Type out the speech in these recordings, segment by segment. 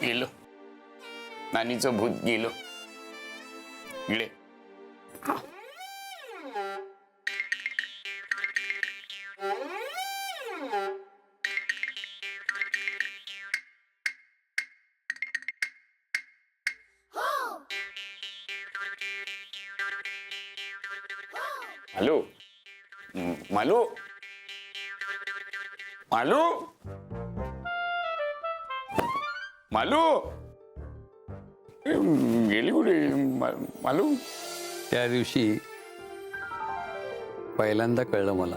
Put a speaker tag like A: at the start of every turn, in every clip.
A: गेलो, नानीचं भूत गेलो. इकडे मालू, मालू, मालू, मालू, गेली कुठे मालू?
B: त्या दिवशी पहिल्यांदा कळलं मला,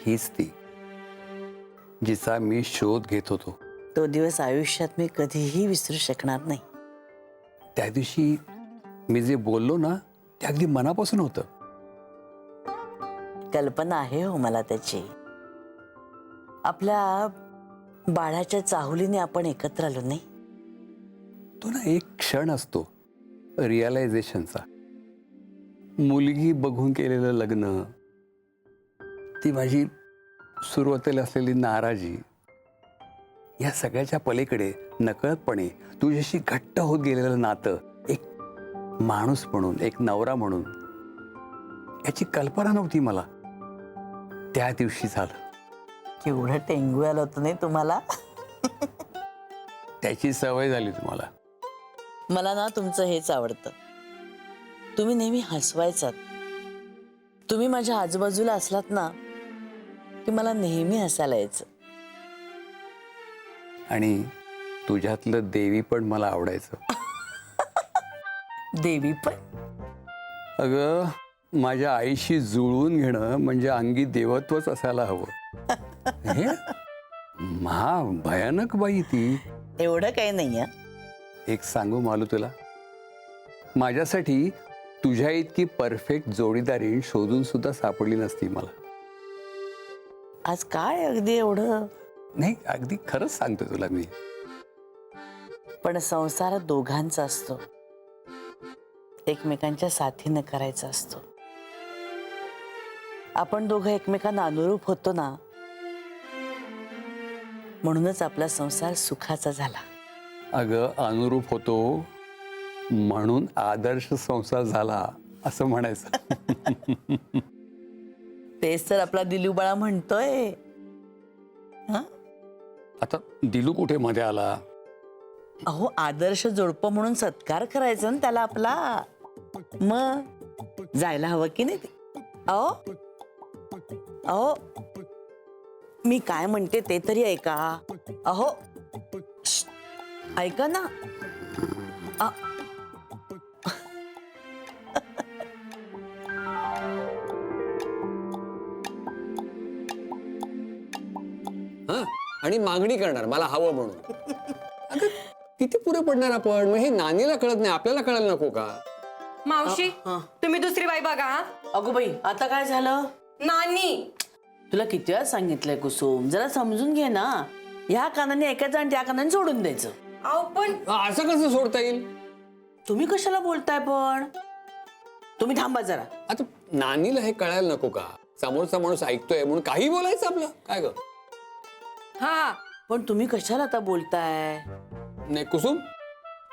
B: हीच ती जिचा मी शोध घेत होतो.
C: तो दिवस आयुष्यात मी कधीही विसरू शकणार नाही.
B: त्या दिवशी मी जे बोललो ना ते अगदी मनापासून होतं.
C: कल्पना आहे हो मला त्याची. आपल्या बाळाच्या चाहुलीने आपण एकत्र आलो नाही.
B: तो ना एक क्षण असतो रिअलायझेशनचा. मुलगी बघून केलेलं लग्न, ती माझी सुरुवातीला असलेली नाराजी, या सगळ्याच्या पलीकडे नकळतपणे तुझ्याशी घट्ट होत गेलेलं नातं, एक माणूस म्हणून, एक नवरा म्हणून, याची कल्पना नव्हती मला. त्या दिवशी झालं.
C: केवढं टेंगू आलं होतं नाही तुम्हाला.
B: त्याची सवय झाली तुम्हाला.
C: मला ना तुमचं हेच आवडतं. तुम्ही नेहमी हसवायचात. तुम्ही माझ्या आजूबाजूला असलात ना की मला नेहमी हसायला यायचं.
B: आणि तुझ्यातलं देवी पण मला आवडायचं.
C: देवी पण?
B: अगं, माझ्या आईशी जुळवून घेणं म्हणजे अंगी देवत्वच असायला हवं. हे भयानक बाई ती.
C: एवढं काही नाही.
B: एक सांगू मालू तुला, माझ्यासाठी तुझ्या इतकी परफेक्ट जोडीदारी शोधून सुद्धा सापडली नसती मला.
C: आज काय अगदी एवढं?
B: नाही, अगदी खरंच सांगतो तुला मी.
C: पण संसार दोघांचा असतो, एकमेकांच्या साथीनं करायचा असतो. आपण दोघं एकमेकांना अनुरूप होतो ना, म्हणूनच आपला संसार सुखाचा झाला.
B: अगं, अनुरूप होतो म्हणून आदर्श संसार झाला असं म्हणायचं.
C: तेच तर आपला दिलू बाळा म्हणतोय.
B: आता दिलू कुठे मध्ये आला?
C: अहो, आदर्श जोडपं म्हणून सत्कार करायचा ना त्याला आपला. मग जायला हवं की नाही ते? अहो अहो, मी काय म्हणते ते तरी ऐका. अहो, ऐका ना.
D: आणि मागणी करणार मला हवं म्हणून. अगं, किती पुरे पडणार आपण? मग हे नानीला कळत नाही, आपल्याला कळायला नको का?
E: मावशी, तुम्ही दुसरी बाई बघा. हा?
C: अगो बाई, आता काय झालं?
E: नानी,
C: तुला किती वेळा सांगितलंय कुसुम, जरा समजून घे ना. ह्या कानाने ऐकायचं आणि त्या कानाने सोडून द्यायचं.
E: अहो पण
D: असं कसं सोडता येईल?
C: तुम्ही कशाला बोलताय पण? तुम्ही थांबा जरा.
D: आता नानीला हे कळायला नको का? समोरचा माणूस ऐकतोय म्हणून काही बोलायचं आपलं काय ग?
E: हा,
C: पण तुम्ही कशाला आता बोलताय?
D: नाही कुसुम,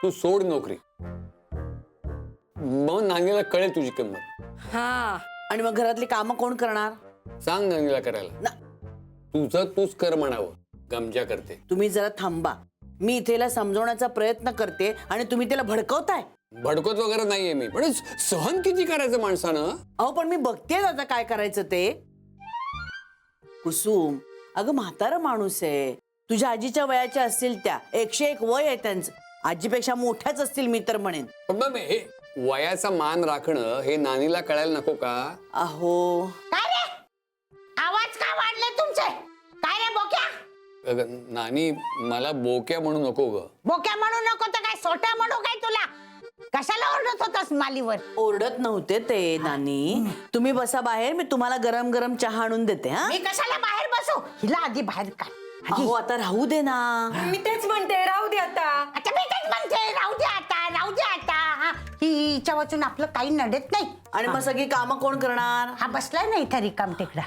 D: तू सोड नोकरी, मग नानीला कळेल तुझी किंमत.
E: हा,
C: आणि मग घरातली कामं कोण करणार?
D: सांग नानीला करायला. तुझं तूच कर म्हणावं, गमजा करते.
C: तुम्ही जरा थांबा. मी इथेला समजवण्याचा प्रयत्न करते आणि तुम्ही त्याला भडकवताय.
D: भडकत वगैरे नाहीये मी, पण सहन किती करायचं माणसानं?
C: अहो, पण मी बघतेय आता काय करायचं ते. कुसुम, अगं म्हातारा माणूस आहे. तुझ्या आजीच्या वयाच्या असतील त्या. 101 वय आहे त्यांचं. आजीपेक्षा मोठ्याच असतील मी तर म्हणेन.
D: पण मग हे वयाचा मान राखणं हे नानीला कळायला नको का?
C: अहो,
F: काय रे? आवाज का वाढले तुमचे? काय रे बोक्या?
D: नानी, मला बोक्या म्हणू नको ग.
F: बोक्या म्हणू नको तर काय सोटा म्हणू काय तुला? कशाला ओरडत होतास मालीवर?
C: ओरडत नव्हते ते नानी. तुम्ही बसा बाहेर, मी तुम्हाला गरम गरम चहा आणून देते. हा,
F: मी कशाला बाहेर बसू? हिला आधी बाहेर काढ.
C: अहो, आता राहू दे ना.
E: मी तेच म्हणते, राहू दे आता.
F: आता मी तेच म्हणते, राहू दे आता, राहू दे आता. हा, हिच्या वाचून आपलं काही नडत नाही.
C: आणि मग सगळी कामं कोण करणार?
F: हा बसलाय ना इथं रिकाम टेकडा.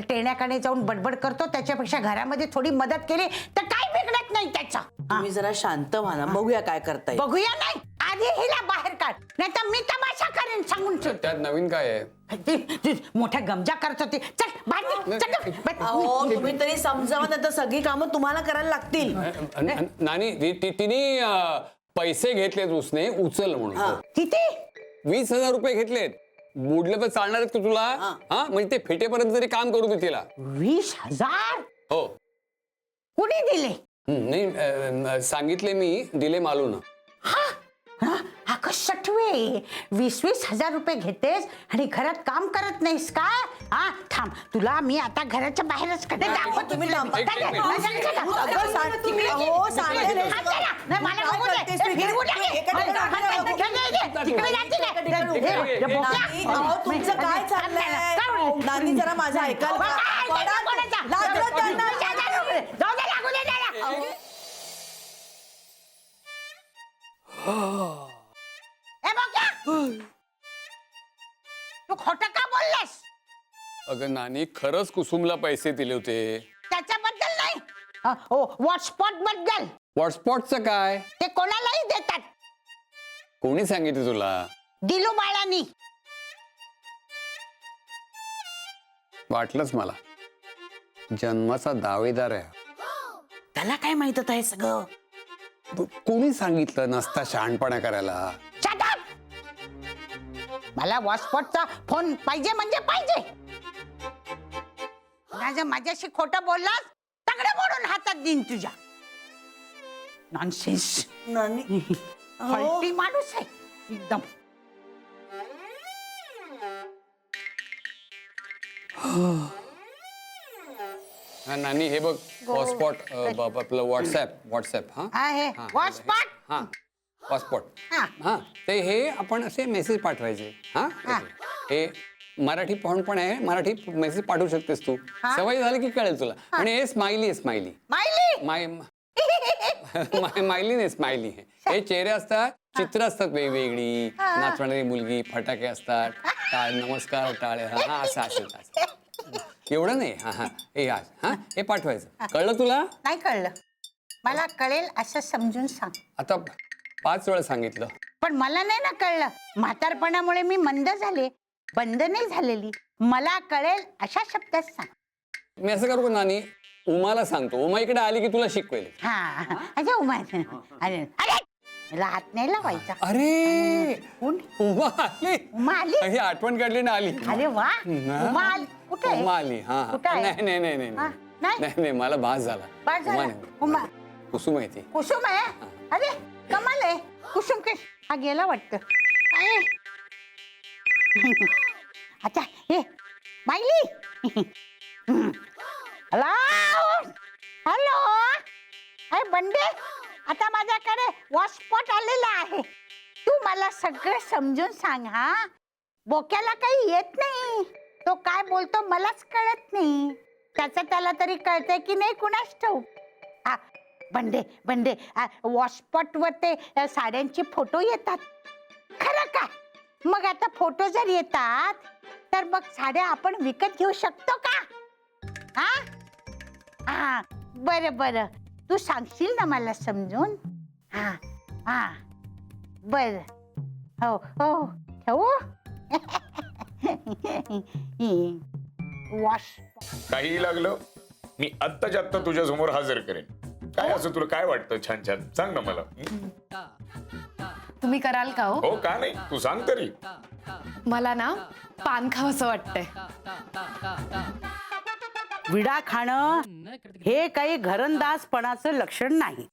F: टेण्याकडे जाऊन बडबड करतो, त्याच्यापेक्षा घरामध्ये थोडी मदत केली तर काही बिघडत नाही त्याचं.
C: तुम्ही जरा शांत व्हा ना, बघूया काय करता येईल.
F: बघूया नाही आधी हिला बाहेर काढ नाही तर मी तमाशा करेन सांगून ठेव.
D: त्यात नवीन काय आहे?
F: ती मोठ्या गमजा करत होती. चल बाहेर निघ, चल गं.
C: अहो तुम्ही तरी समजावा, नाही तर सगळी कामं तुम्हाला करायला लागतील.
D: नानी तिने पैसे घेतलेत उसने उचल म्हणून.
F: किती
D: 20,000 रुपये घेतलेत. बुडले तर चालणार आहेत का तुला? हा म्हणजे ते फेटेपर्यंत तरी काम करू दे तिला.
F: 20,000
D: हो.
F: कुणी दिले?
D: नाही सांगितले मी, दिले मालून.
F: अगं सटवे 20,000 रुपये घेतेस आणि घरात काम करत नाहीस का? हा थांब तुला मी आता घराच्या बाहेरच कडे दाखवतो.
C: तुम्ही लांब-
D: एक मिनिट.
C: अगं, अहो, सांगते रे.
F: नाही, मला बघू दे.
C: करतेस मी.
F: फिरवू दे.
C: एका ठिकाणी
F: तिकडे जाते काय?
C: नानी, अहो, तुमचं काय चाललंय? नानी जरा माझं ऐकाल का? लागलं त्यांना.
F: जाऊ दे लागू दे त्याला. ए बघा तू खोटं का बोललास?
D: अगं नानी खरंच कुसुमला पैसे दिले होते.
F: त्याच्याबद्दल नाही वॉटस्पॉट बद्दल.
D: व्हॉटस्पॉटचं काय?
F: ते कोणालाही देतात.
D: कोणी सांगितलं तुला?
F: दिलू बाळांनी.
D: वाटलंच मला. जन्माचा दावेदार आहे.
C: त्याला काय माहित आहे सगळं?
D: कोणी सांगितलं नसता शहाणपणा करायला?
F: Shut up! मला वॉटस्पॉटचा फोन पाहिजे म्हणजे पाहिजे. माझ्याशी खोटं बोललास तगडे मोडून हातात देईन तुझ्या. नॉनसेन्स.
C: नानी
F: हलटी माणूस आहे एकदम.
D: हा नानी हे बघ हॉटस्पॉट आपलं व्हॉट्सॲप हा
F: आहे वॉटस्पॉट.
D: हा हॉटस्पॉट.
F: हा.
D: हा ते हे आपण असे मेसेज पाठवायचे. हा हे मराठी पण आहे. मराठी मेसेज पाठवू शकतेस तू. सवय झाली की कळेल तुला. आणि हे स्माइली
F: मायली.
D: मायली नाही स्माइली हे चेहरे असतात, चित्र असतात वेगवेगळी, नाचणारी मुलगी, फटाके असतात, नमस्कार टाळे. हा असं असेल. एवढं नाही. हा हा हे आज हा हे पाठवायचं. कळलं तुला?
F: नाही कळलं. मला कळेल असं समजून सांग.
D: आता 5 वेळा सांगितलं.
F: पण मला नाही ना कळलं. म्हातारपणामुळे मी मंद झाले, बंद नाही झालेली. मला कळेल अशा शब्दात सांग.
D: मी असं करू का नानी? उमाला सांगतो. उमा इकडे आली की तुला शिकवेल.
F: हा अच्छा उमा. अरे मला हात नाही लावायचा.
D: अरे
F: कोण?
D: उमा आली.
F: उमा आली?
D: ही आठवण काढली ना आली.
F: अरे वा उमा आली. कुठे आहे?
D: उमा आली. हा
F: कुठं आहे?
D: नाही नाही नाही
F: हा,
D: नाही
F: नाही?
D: नाही नाही मला भास झाला.
F: बाळ झाला?
D: उमा नाही.
F: उमा
D: कुसुम आहे ती.
F: कुसुम आहे. अरे कमाल आहे. कुसुम के हा गेला वाटतं. आहे. अच्छा हे मायली. Hello hello. अरे बंडे आता माझ्याकडे वॉटस्पॉट आलेला आहे. तू मला सगळं समजून सांग. हा बोक्याला काही येत नाही. तो काय बोलतो मलाच कळत नाही. त्याचं त्याला तरी कळतंय की नाही कुणास ठाऊक. हा बंडे बंडे वॉटस्पॉट वर ते साड्यांचे फोटो येतात. खरं का? मग आता फोटो जर येतात तर मग साड्या आपण विकत घेऊ शकतो का? हा हा बरं बरं तू सांगशील ना मला समजून. हा हा बरं हो हो ठेवू. वॉश
A: काही लागलं मी आत्ताच्या आत्ता तुझ्या समोर हजर करेन. काय असं तुला काय वाटतं? छान छान सांग ना मला.
E: तुम्ही कराल का हो?
A: हो का नाही तू सांग तरी.
E: मला ना पान खावंसं वाटतंय.
C: विडा खाणं हे काही घरंदाजपणाचं लक्षण नाही.